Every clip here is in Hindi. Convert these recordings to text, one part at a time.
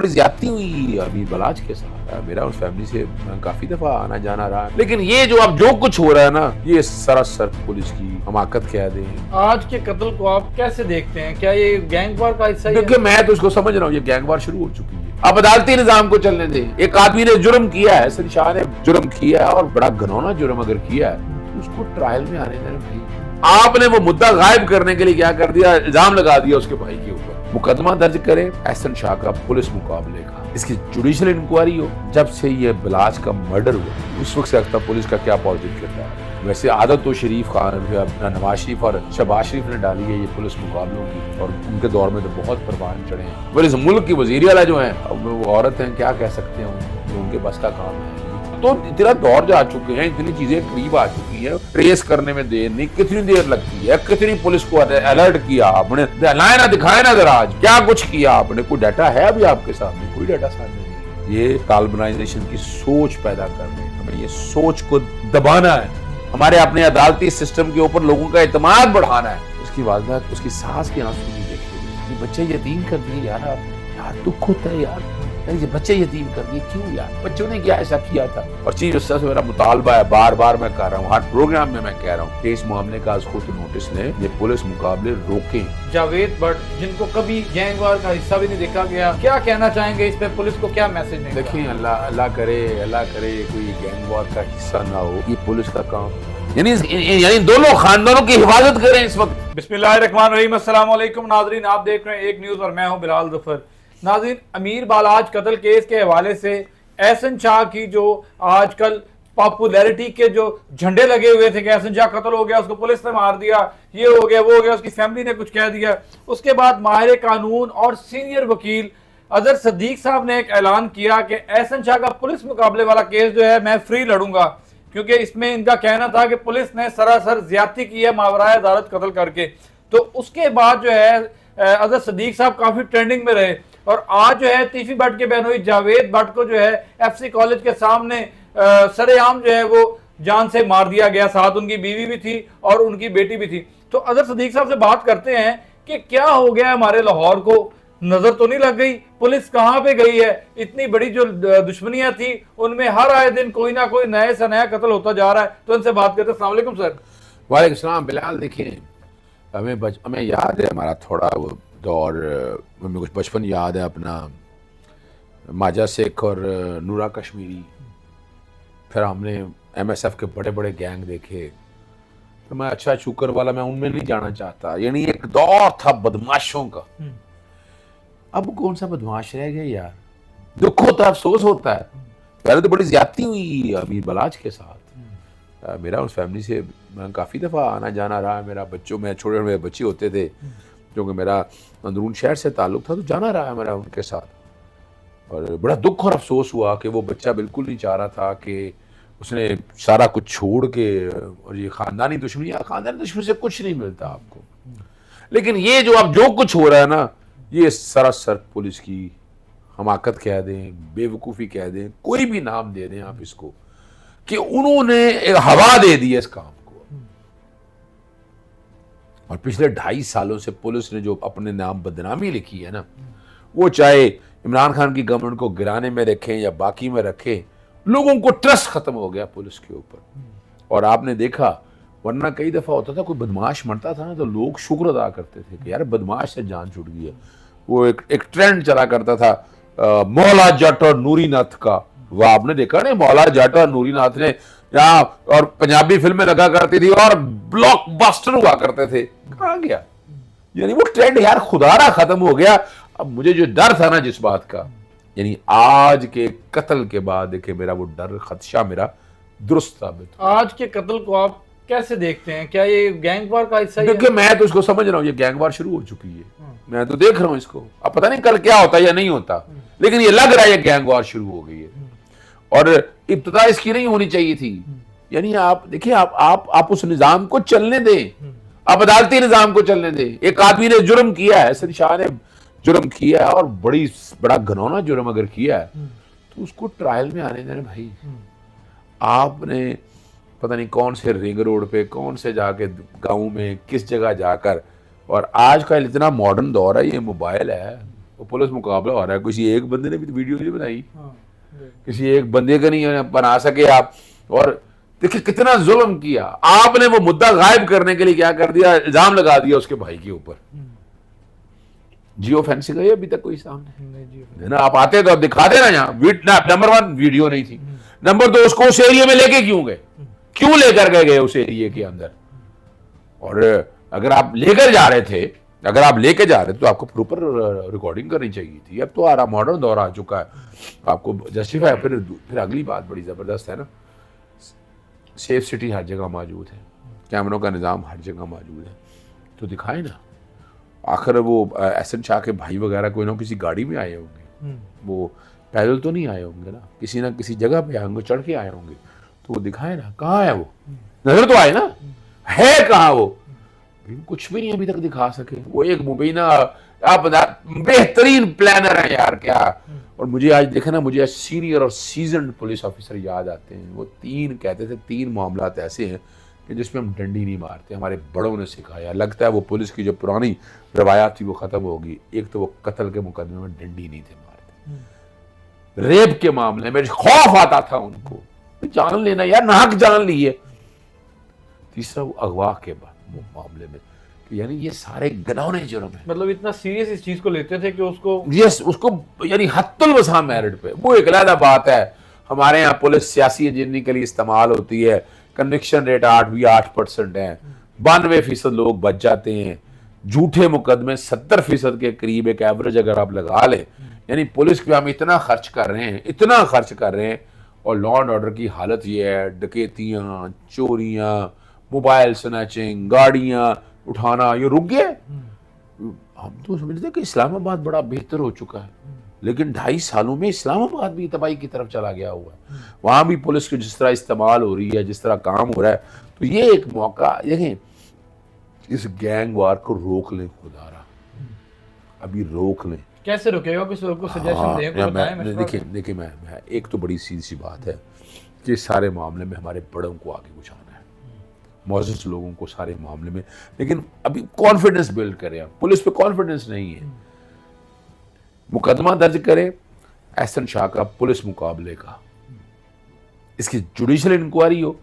बड़ी ज्यादती हुई अमीर बलाज के साथ। मेरा उस फैमिली से काफी दफा आना जाना रहा, लेकिन ये जो अब जो कुछ हो रहा है ना, ये सरासर पुलिस की हमाकत कह दें। आज के कत्ल को आप कैसे देखते हैं? क्या ये गैंग वार का हिस्सा है? देखिए, मैं तो उसको समझ रहा हूँ, ये गैंग वार शुरू हो चुकी है। अब अदालती निजाम को चलने दें। एक आदमी ने जुर्म किया है, एहसन शाह ने जुर्म किया है और बड़ा घिनौना जुर्म अगर किया है तो उसको ट्रायल में आने दें भाई। आपने वो मुद्दा गायब करने के लिए क्या कर दिया, इल्जाम लगा दिया उसके भाई के ऊपर। मुकदमा दर्ज करे एहसन शाह का पुलिस मुकाबले का, इसकी जुडिशियल इंक्वायरी हो। जब से ये बलाज का मर्डर हुआ उस वक्त से अब तक पुलिस का क्या पॉजिटिव किरदार है। वैसे आदत तो शरीफ खान, नवाज शरीफ और शहबाज शरीफ ने डाली है ये पुलिस मुकाबलों की, और उनके दौर में तो बहुत परवान चढ़े हैं। पर इस मुल्क की वजीर आला जो है, अब वो औरत हैं, क्या कह सकते हैं, उनके बस का काम है। तो इतना दौर जा चुके हैं, इतनी चीजें करीब आ चुकी हैं, ट्रेस करने में देर नहीं, कितनी देर लगती है, कितनी पुलिस को अलर्ट किया आपने, लाए ना दिखाए ना जरा, आज क्या कुछ किया आपने, कोई डाटा है अभी आपके सामने? कोई डाटा सामने नहीं। ये तालिबानाइजेशन की सोच पैदा करने, हमें ये सोच को दबाना है, हमारे अपने अदालती सिस्टम के ऊपर लोगों का एतमाद बढ़ाना है। उसकी वालिदा, उसकी सास के आंसू नहीं देखे, बच्चे यतीम कर दिए यार। यार दुख होता है यार, ये बच्चे यतीम कर दिए, क्यों यार? बच्चों ने क्या ऐसा किया था? और चीफ जस्टिस से मेरा मुतालबा है, बार बार मैं कर रहा हूँ, हर प्रोग्राम में मैं कह रहा हूँ कि इस मामले का आज खुद नोटिस लें, ये पुलिस मुकाबले रोकें। जावेद भट्ट, जिनको कभी गैंग वार का हिस्सा भी नहीं देखा गया, क्या कहना चाहेंगे इस पे? पुलिस को क्या मैसेज देंगे? देखिए, अल्लाह करे कोई गैंग वार का हिस्सा ना हो, ये पुलिस का काम, यानी दोनों खानदानों की हिफाजत करें इस वक्त। बिस्मिल्लाहिर्रहमानिर्रहीम, अस्सलाम वालेकुम नाज़रीन, आप देख रहे हैं एक न्यूज़ और मैं हूं बिलाल ज़फ़र। नाज़रीन, अमीर बालाज कत्ल केस के हवाले से एहसन शाह की जो आजकल पॉपुलैरिटी के जो झंडे लगे हुए थे कि एहसन शाह कत्ल हो गया, उसको पुलिस ने मार दिया, ये हो गया वो हो गया, उसकी फैमिली ने कुछ कह दिया। उसके बाद माहिर कानून और सीनियर वकील अजहर सदीक साहब ने एक ऐलान किया कि एहसन शाह का पुलिस मुकाबले वाला केस जो है मैं फ्री लड़ूंगा, क्योंकि इसमें इनका कहना था कि पुलिस ने सरासर ज्यादती की है मावराए अदालत कत्ल करके। तो उसके बाद जो है अजहर सदीक साहब काफी ट्रेंडिंग में रहे, और आज जो है तीफी भट्ट के बहनोई जावेद भट्ट को जो है एफसी कॉलेज के सामने सरेआम जो है वो जान से मार दिया गया। साथ उनकी बीवी भी थी और उनकी बेटी भी थी। तो अजहर सदीक साहब से बात करते हैं कि क्या हो गया हमारे लाहौर को, नजर तो नहीं लग गई? पुलिस कहां पे गई है? इतनी बड़ी जो दुश्मनियां थी उनमें हर आए दिन कोई ना कोई नए से नया कत्ल होता जा रहा है। तो इनसे बात करते हैं। अस्सलाम वालेकुम सर। वालेकुम सलाम बिलाल। देखिए, हमें याद है हमारा थोड़ा वो दौर, हमें कुछ बचपन याद है अपना, माजा शेख और नूरा कश्मीरी, फिर हमने MSF के बड़े बड़े गैंग देखे। तो मैं अच्छा शुक्र वाला, मैं उनमें नहीं जाना चाहता, यानी एक दौर था बदमाशों का। अब कौन सा बदमाश रह गया यार? दुख होता है, अफसोस होता है। पहले तो बड़ी ज्यादती हुई अमीर बलाज के साथ। मेरा उस फैमिली से काफ़ी दफ़ा आना जाना रहा। मेरा बच्चों में छोटे मेरे बच्चे होते थे, क्योंकि मेरा अंदरून शहर से ताल्लुक़ था, तो जाना रहा है मेरा उनके साथ। और बड़ा दुख और अफसोस हुआ कि वो बच्चा बिल्कुल नहीं चाह रहा था कि उसने सारा कुछ छोड़ के, और ये ख़ानदानी दुश्मनी से कुछ नहीं मिलता आपको। लेकिन ये जो अब जो कुछ हो रहा है ना, ये सरासर पुलिस की हमाकत कह दें, बेवकूफ़ी कह दें, कोई भी नाम दे दें आप इसको, कि उन्होंने एक हवा दे दी है इस काम को। और पिछले 2.5 सालों से पुलिस ने जो अपने नाम बदनामी लिखी है ना, वो चाहे इमरान खान की गवर्नमेंट को गिराने में रखें या बाकी में रखें, लोगों को ट्रस्ट खत्म हो गया पुलिस के ऊपर। और आपने देखा, वरना कई दफा होता था कोई बदमाश मरता था ना, तो लोग शुक्र अदा करते थे कि यार बदमाश से जान छूट गई है। वो एक ट्रेंड चला करता था मौला जट और नूरी नाथ का। वो आपने देखा नहीं, मौला जट और नूरी नाथ ने यहाँ, और पंजाबी फिल्में लगा करती थी और ब्लॉकबस्टर हुआ करते थे। कहाँ गया? यानी वो ट्रेंड यार खुदारा खत्म हो गया। अब मुझे जो डर था ना जिस बात का, यानी आज के कत्ल के बाद देखिए, मेरा वो डर खदशा मेरा दुरुस्त साबित। आज के कत्ल को आप कैसे देखते हैं? क्या ये गैंग वार का हिस्सा है? देखिए, मैं तो इसको समझ रहा हूँ, ये गैंग वार शुरू हो चुकी है। मैं तो देख रहा हूँ इसको। अब पता नहीं कल क्या होता है या नहीं होता, लेकिन ये लग रहा है ये गैंग वार शुरू हो गई है। और इब्तिदा इसकी नहीं होनी चाहिए थी। यानी आप देखिए, आप उस निजाम को चलने दें, आप अदालती निजाम को चलने दें। एक आदमी ने जुर्म किया है, एहसन शाह ने जुर्म किया है, और बड़ा घिनौना जुर्म अगर किया है, तो उसको ट्रायल में आने दें भाई। आपने पता नहीं कौन से रिंग रोड पे, कौन से जाके गाँव में, किस जगह जाकर, और आज का इतना मॉडर्न दौर है, ये मोबाइल है, वो पुलिस मुकाबला हो रहा है, किसी एक बंदे ने भी तो वीडियो नहीं बनाई, हाँ, किसी एक बंदे का नहीं बना सके आप। और देखिए कितना जुल्म किया आपने, वो मुद्दा गायब करने के लिए क्या कर दिया, इल्जाम लगा दिया उसके भाई के ऊपर। जियो फैंसी का ये अभी तक कोई सामने नहीं जी। है ना, आप आते तो आप दिखाते ना यहाँ। नंबर 1 वीडियो नहीं थी, नंबर 2 उसको उस एरिया में लेके क्यों गए, क्यों लेकर गए उस एरिया के अंदर। और अगर आप लेकर जा रहे थे, अगर आप लेके जा रहे थे तो आपको प्रॉपर रिकॉर्डिंग करनी चाहिए थी। अब तो आ रहा मॉडर्न दौर आ चुका है, आपको जस्टिफाई। फिर अगली बात बड़ी जबरदस्त है ना, सेफ सिटी हर जगह मौजूद है, कैमरों का निज़ाम हर जगह मौजूद है, तो दिखाए ना। आखिर वो एहसन शाह के भाई वगैरह कोई ना किसी गाड़ी में आए होंगे, वो पैदल तो नहीं आए होंगे ना, किसी ना किसी जगह पे आए होंगे, चढ़ के आए होंगे, तो वो दिखाए ना। कहाँ है वो, नजर तो आए ना, है कहाँ वो, कुछ भी नहीं अभी तक दिखा सके। वो एक मुबीना, आप बेहतरीन प्लानर है यार क्या। और मुझे आज देखे ना, मुझे आज सीनियर और सीजन्ड पुलिस ऑफिसर याद आते हैं। वो कहते थे 3 मामलात ऐसे हैं कि जिसमें हम डंडी नहीं मारते, हमारे बड़ों ने सिखाया। लगता है वो पुलिस की जो पुरानी रवायात थी वो खत्म होगी। एक तो वो कत्ल के मुकदमे में डंडी नहीं थे मारते, रेप के मामले में खौफ आता था उनको, जान लेना यार, नाहक जान ली है। तीसरा वो अगवा के बाद वो मामले में, यानी ये सारे घिनौने जुर्म है। मतलब इतना सीरियस इस चीज को लेते थे कि उसको उसको यानी हत्तुल वसा मेरिट पे, वो एक अलग बात है। हमारे यहाँ पुलिस सियासी इंजीनियरिंग के लिए इस्तेमाल होती है, कन्विक्शन रेट 8% है, 92% लोग बच जाते हैं। झूठे मुकदमे 70% के करीब एक एवरेज अगर आप लगा लें, यानी पुलिस पे हम इतना खर्च कर रहे हैं, इतना खर्च कर रहे हैं, और लॉ एंड ऑर्डर की हालत ये है, डकैतियां, चोरियां, मोबाइल स्नैचिंग, गाड़ियां उठाना, ये रुक गया। हम तो समझते कि इस्लामाबाद बड़ा बेहतर हो चुका है, लेकिन 2.5 सालों में इस्लामाबाद भी तबाही की तरफ चला गया हुआ है। वहां भी पुलिस की जिस तरह इस्तेमाल हो रही है, जिस तरह काम हो रहा है, तो ये एक मौका, देखें इस गैंग वार को रोक लें, खुदारा अभी रोक लें। कैसे रोकेगा, किसी को सजेशन दें, कोई बताएं। देखिए मैं एक तो बड़ी सीधी सी बात है कि सारे मामले में हमारे बड़ों को आगे बुझाना है, मौजूद लोगों को सारे मामले में, लेकिन अभी कॉन्फिडेंस बिल्ड करें। पुलिस पे कॉन्फिडेंस नहीं है, मुकदमा दर्ज करें एहसन शाह का पुलिस मुकाबले का, इसकी जुडिशियल इंक्वायरी हो।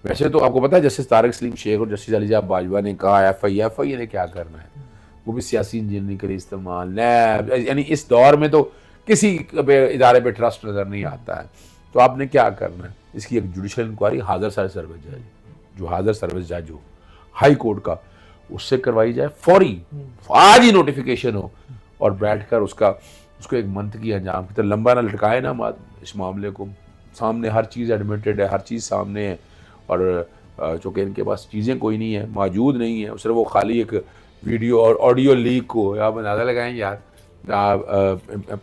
वैसे तो आपको पता है जस्टिस तारिक सलीम शेख और जस्टिस अलीजाब बाजवा ने कहा एफआई ने क्या करना है, वो भी सियासी इंजीनियरिंग के लिए इस्तेमाल, यानी इस दौर में तो किसी इदारे पे ट्रस्ट नजर नहीं आता है। तो आपने क्या करना है, इसकी एक जुडिशियल इंक्वायरी हाजिर सर्विस जज, जो हाजिर सर्विस जज हो हाई कोर्ट का, उससे करवाई जाए फौरी, आज ही नोटिफिकेशन हो, और बैठकर उसको एक मंथ की अंजाम की तरह लंबा ना लटकाए ना इस मामले को। सामने हर चीज़ एडमिटेड है, हर चीज़ सामने है, और चूँकि इनके पास चीज़ें कोई नहीं है, मौजूद नहीं है, सिर्फ वो खाली एक वीडियो और ऑडियो लीक को आप अंदाज़ा लगाएं यार।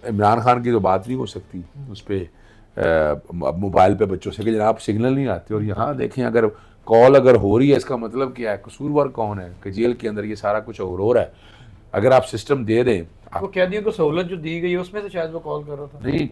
इमरान खान की तो बात नहीं हो सकती उस पर मोबाइल पे बच्चों से कि जनाब सिग्नल नहीं आते, और यहाँ देखें अगर कॉल अगर हो रही है, इसका मतलब क्या है, कसूरवार कौन है कि जेल के अंदर ये सारा कुछ और हो रहा है। अगर आप सिस्टम दे दें, वो कैदियों को सहूलत जो दी गई है उसमें से शायद वो कॉल कर रहा था। नहीं,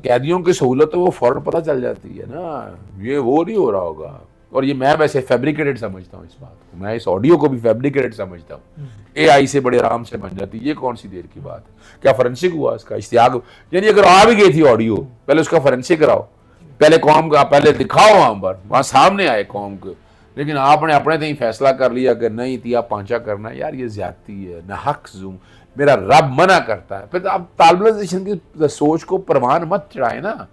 कैदियों की सहूलत तो वो फौरन पता चल जाती है ना, ये वो नहीं हो रहा होगा। और ये मैं वैसे फैब्रिकेटेड समझता हूँ इस बात को, मैं इस ऑडियो को भी फैब्रिकेटेड समझता हूँ। AI से बड़े आराम से बन जाती है, ये कौन सी देर की बात है। क्या फॉरेंसिक हुआ इसका, इश्तियाक, यानी अगर आ भी गई थी ऑडियो, पहले उसका फॉरेंसिक कराओ, पहले कौम का पहले दिखाओ, वहां सामने आए कौम को। लेकिन आपने अपने तक फैसला कर लिया कि नहीं तिया पांचा करना, यार ये ज्यादती है, ना हक जूम, मेरा रब मना करता है। फिर आप तालिबानिजेशन की सोच को परवान मत चढ़ाए ना,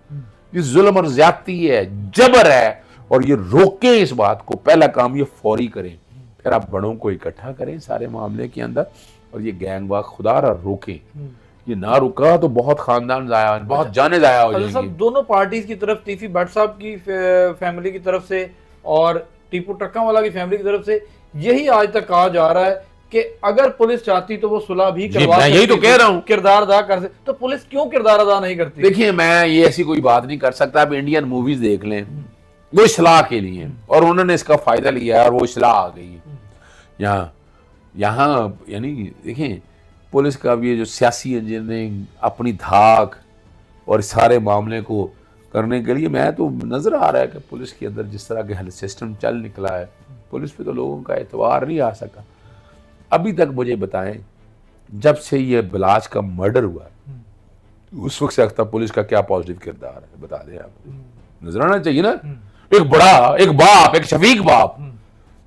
ये जुल्म और ज्यादती है, जबर है, और ये रोकें इस बात को। पहला काम ये फौरी करें, फिर आप बड़ों को इकट्ठा करें सारे मामले के अंदर, और ये गैंगवार खुदारा रोकें। ये ना रुका तो बहुत खानदान जाया, बहुत जाने जाया हो जाएंगी। दोनों पार्टीज की तरफ, टीफी भट्ट साहब की फैमिली की तरफ से और टीपू टक्कावाला की फैमिली की तरफ से यही आज तक कहा जा रहा है कि अगर पुलिस चाहती तो वो सुलह भी करवा सकती, यही तो कह रहा हूं, किरदार अदा कर सकती, तो पुलिस क्यों किरदार अदा नहीं करती? देखिए मैं ये ऐसी कोई बात नहीं कर सकता। आप इंडियन मूवीज देख लें, वो इस्लाह के लिए, और उन्होंने इसका फायदा लिया है और वो इस्लाह आ गई है यहाँ। यानी देखें पुलिस का भी ये जो सियासी इंजीनियरिंग, अपनी धाक और सारे मामले को करने के लिए, मैं तो नजर आ रहा है कि पुलिस के अंदर जिस तरह के हेल्थ सिस्टम चल निकला है, पुलिस पे तो लोगों का एतबार नहीं आ सका। अभी तक मुझे बताएं जब से ये बिलाज का मर्डर हुआ उस वक्त से अब तक पुलिस का क्या पॉजिटिव किरदार है बता दें आप, नजर आना चाहिए ना। एक बड़ा, एक बाप, एक शफीक बाप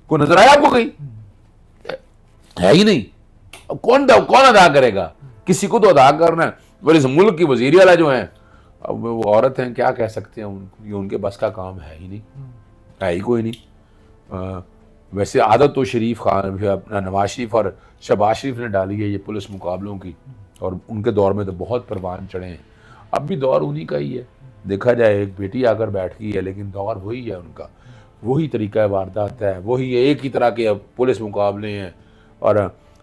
को नजर आया आपको कहीं? है ही नहीं। अब कौन अदा करेगा? किसी को तो अदा करना है। और इस मुल्क की वजीर आला जो है, अब वो औरत हैं, क्या कह सकते हैं उनको, ये उनके बस का काम है ही नहीं, है ही कोई नहीं। वैसे आदत तो शरीफ खान, अपना नवाज शरीफ और शहबाज शरीफ ने डाली है ये पुलिस मुकाबलों की, और उनके दौर में तो बहुत परवान चढ़े हैं। अब भी दौर उन्हीं का ही है, देखा जाए एक बेटी आकर बैठ गई है, लेकिन दौर वही है उनका, वही तरीका वारदात है, वही एक ही तरह के पुलिस मुकाबले हैं। और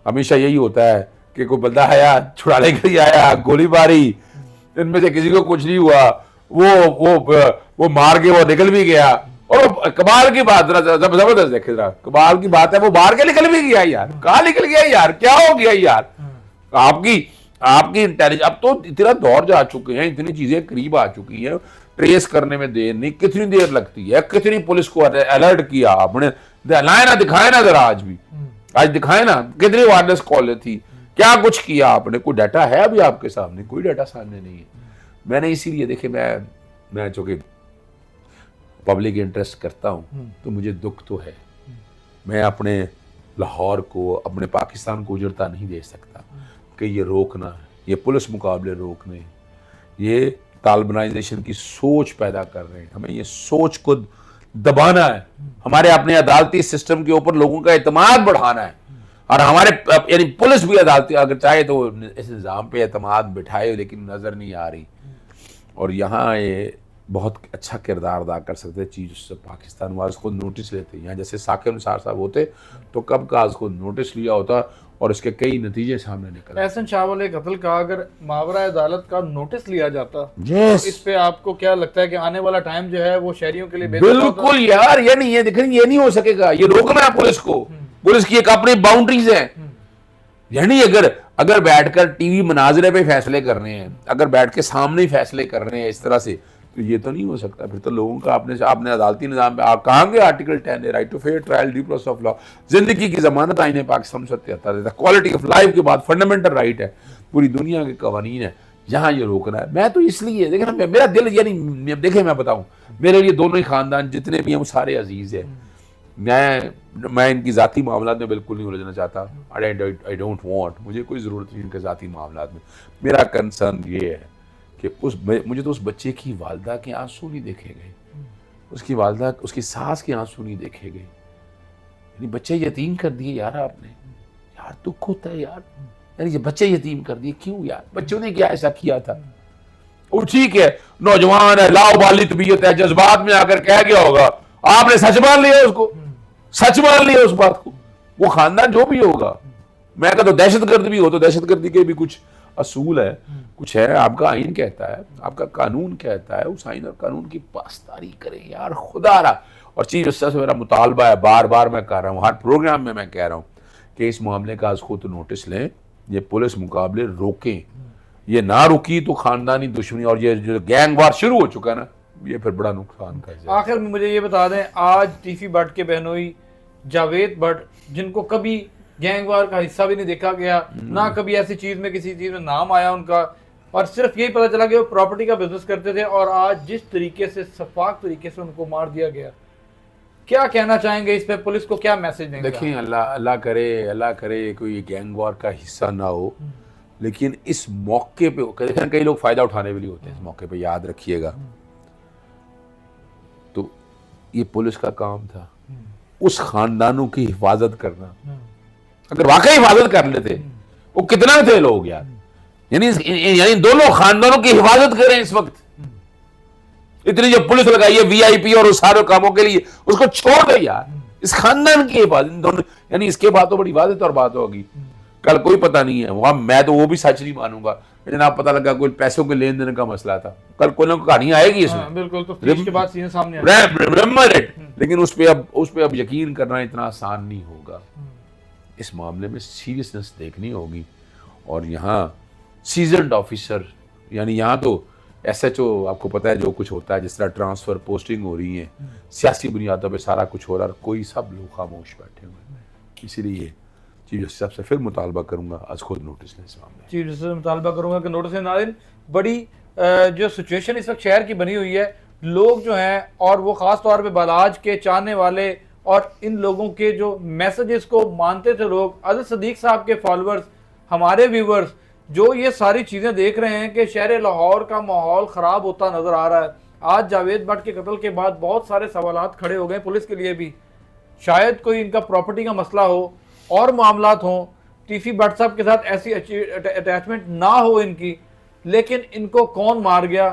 हमेशा यही होता है कि कोई बंदा आया, छुड़ाने के लिए आया, गोली मारी, इनमें से किसी को कुछ नहीं हुआ, वो मार के वो निकल भी गया। और कमाल की बात, जबरदस्त देखे जरा, कमाल की बात है, वो मार के निकल भी गया यार। कहाँ निकल गया यार, क्या हो गया यार? आपकी इंटेलिजेंस, अब तो इतना दौर जा चुके हैं, इतनी चीजें करीब आ चुकी हैं, ट्रेस करने में देर नहीं, कितनी देर लगती है, कितनी पुलिस को अलर्ट किया आपने, लाए ना, दिखाए ना जरा, आज दिखाए ना, कितनी वायरलेस कॉल थी, क्या कुछ किया आपने? कोई डाटा है अभी आपके सामने? कोई डाटा सामने नहीं है। मैंने इसीलिए देखे, मैं चूंकि पब्लिक इंटरेस्ट करता हूं, तो मुझे दुख तो है, मैं अपने लाहौर को, अपने पाकिस्तान को उजड़ता नहीं दे सकता कि ये रोकना है, ये पुलिस मुकाबले रोकने, ये तालिबानाइजेशन की सोच पैदा कर रहे हैं, हमें ये सोच को दबाना है, हमारे अपने अदालती सिस्टम के ऊपर लोगों का एतमाद बढ़ाना है, और हमारे यानी पुलिस भी अदालती अगर चाहे तो इस निज़ाम पे एतमाद बिठाए, लेकिन नजर नहीं आ रही। और यहाँ ये बहुत अच्छा किरदार अदा कर सकते चीज़, उससे पाकिस्तान वाले उसको नोटिस लेते हैं। यहाँ जैसे साकिब निसार साहब होते तो कब का उसको नोटिस लिया होता और इसके कई नतीजे सामने निकले। एहसन शाह वाले कत्ल का अगर मावरा अदालत का नोटिस लिया जाता, yes. तो इस पे आपको क्या लगता है कि आने वाला टाइम जो है वो शहरियों के लिए बिल्कुल यार, ये नहीं है, देखें, ये नहीं हो सकेगा, ये रोकना है पुलिस को, पुलिस की एक अपनी बाउंड्रीज है। यानी अगर बैठकर टीवी मनाजरे पे फैसले करने हैं, अगर बैठ के सामने ही फैसले कर रहे हैं इस तरह से, तो ये तो नहीं हो सकता। फिर तो लोगों का आपने अदालती निज़ाम पे आप कहांगे आर्टिकल 10 है, right to fair trial, due process of law, जिंदगी की जमानत आईने पाकिस्तान 77 देता, क्वालिटी ऑफ लाइफ के बाद फंडामेंटल राइट है, पूरी दुनिया के कवानीन है, यहाँ ये रोकना है। मैं तो इसलिए देखे ना, मेरा दिल, यानी देखे मैं बताऊं, मेरे लिए दोनों ही खानदान जितने भी हैं वो सारे अजीज हैं। मैं इनकी जाती मामलात में बिल्कुल नहीं उलझना चाहता, आई डोंट वांट, मुझे कोई ज़रूरत नहीं इनके जाती मामलात में। मेरा कंसर्न ये है कि मुझे तो उस बच्चे की वालदा के आंसू नहीं देखे गए, उसकी वालदा, उसकी सास के आंसू नहीं देखे गए, यानी बच्चे यतीम कर दिए यार आपने, यार दुख होता है यार, यानी ये बच्चे यतीम कर दिए, क्यों यार? बच्चों ने क्या ऐसा किया था? वो ठीक है, नौजवान है, लाओबाली तबीयत है, जज्बात में आकर कह गया होगा, आपने सच मान लिया उसको, सच मान लिया उस बात को, वो खानदान जो भी होगा। मैं कहता तो दहशतगर्द भी हो तो दहशतगर्दी के भी कुछ असूल है, कुछ है, आपका आइन कहता है, आपका कानून कहता है, उस आइन और कानून की पासदारी करें यार, खुदारा। और चीफ जस्टिस से मेरा मुतालबा है, बार बार मैं कह रहा हूँ, हर प्रोग्राम में मैं कह रहा हूँ कि इस मामले का आज खुद नोटिस लें, ये पुलिस मुकाबले रोकें, ये ना रुकी तो खानदानी दुश्मनी और ये जो गैंग वार शुरू हो चुका है ना, ये फिर बड़ा नुकसान कर जाए। आखिर में मुझे ये बता दें, आज टीफी भट्ट के बहनोई जावेद भट्ट, जिनको कभी गैंगवार का हिस्सा भी नहीं देखा गया, ना कभी ऐसी चीज में किसी चीज में नाम आया उनका, और सिर्फ यही पता चला कि वो प्रॉपर्टी का बिजनेस करते थे, और आज जिस तरीके से शफाक तरीके से उनको मार दिया गया, क्या कहना चाहेंगे इस पे? पुलिस को क्या मैसेज देंगे? देखिए, अल्लाह करे कोई गैंगवार का हिस्सा ना हो, लेकिन इस मौके पे देखें कई लोग फायदा उठाने के लिए होते हैं, इस मौके पे याद रखिएगा, तो ये पुलिस का काम था उस खानदानों की हिफाजत करना। अगर वाकई हिफाजत कर लेते, वो कितना थे लोग यार, यानी दोनों खानदानों की हिफाजत करें इस वक्त, इतनी जो पुलिस लगाई है वीआईपी और उस सारे कामों के लिए, उसको छोड़ दे यार, इस खानदान की हिफाजत दोनों, यानी इसके बाद तो बड़ी वाज़ेह और बात होगी। कल कोई पता नहीं है वहां, मैं तो वो भी सच नहीं मानूंगा, जनाब पता लगा कोई पैसों के लेन देन का मसला था, कल कोई ना कोई कहानी आएगी इसमें, बिल्कुल, तो के बाद सीधे सामने रिमेंबर इट। लेकिन उस पे अब यकीन करना इतना आसान नहीं होगा, इस मामले में सीरियसनेस देखनी होगी। और यहाँ सीजन्ड ऑफिसर, यानी यहाँ तो SHO, आपको पता है जो कुछ होता है, जिस तरह ट्रांसफर पोस्टिंग हो रही है, सियासी बुनियादों पे सारा कुछ हो रहा है, कोई सब लोग खामोश बैठे हुए हैं। इसीलिए चीफ जस्टिस साहब से फिर मुतालबा करूंगा, आज खुद नोटिस लें इस मामले में। चीफ जस्टिस से मुतालबा करूंगा कि नोटिस लें। नाज़रीन, बड़ी जो सिचुएशन इस वक्त शहर की बनी हुई है, लोग जो हैं और वो ख़ास तौर पे बालाज के चाहने वाले और इन लोगों के जो मैसेजेस को मानते थे लोग, अज़र सदीक साहब के फॉलोअर्स, हमारे व्यूवर्स, जो ये सारी चीज़ें देख रहे हैं कि शहर लाहौर का माहौल ख़राब होता नज़र आ रहा है। आज जावेद भट्ट के कत्ल के बाद बहुत सारे सवालात खड़े हो गए पुलिस के लिए भी, शायद कोई इनका प्रॉपर्टी का मसला हो और मामलात हों, टीसी भट्ट साहब के साथ ऐसी अटैचमेंट ना हो इनकी, लेकिन इनको कौन मार गया,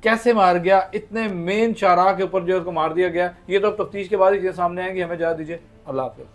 कैसे मार गया, इतने मेन शाहराह के ऊपर जो उसको मार दिया गया, ये तो तफ्तीश के बाद ही चीज़ें सामने आएंगी। हमें इजाज़त दीजिए, अल्लाह हाफ़िज़।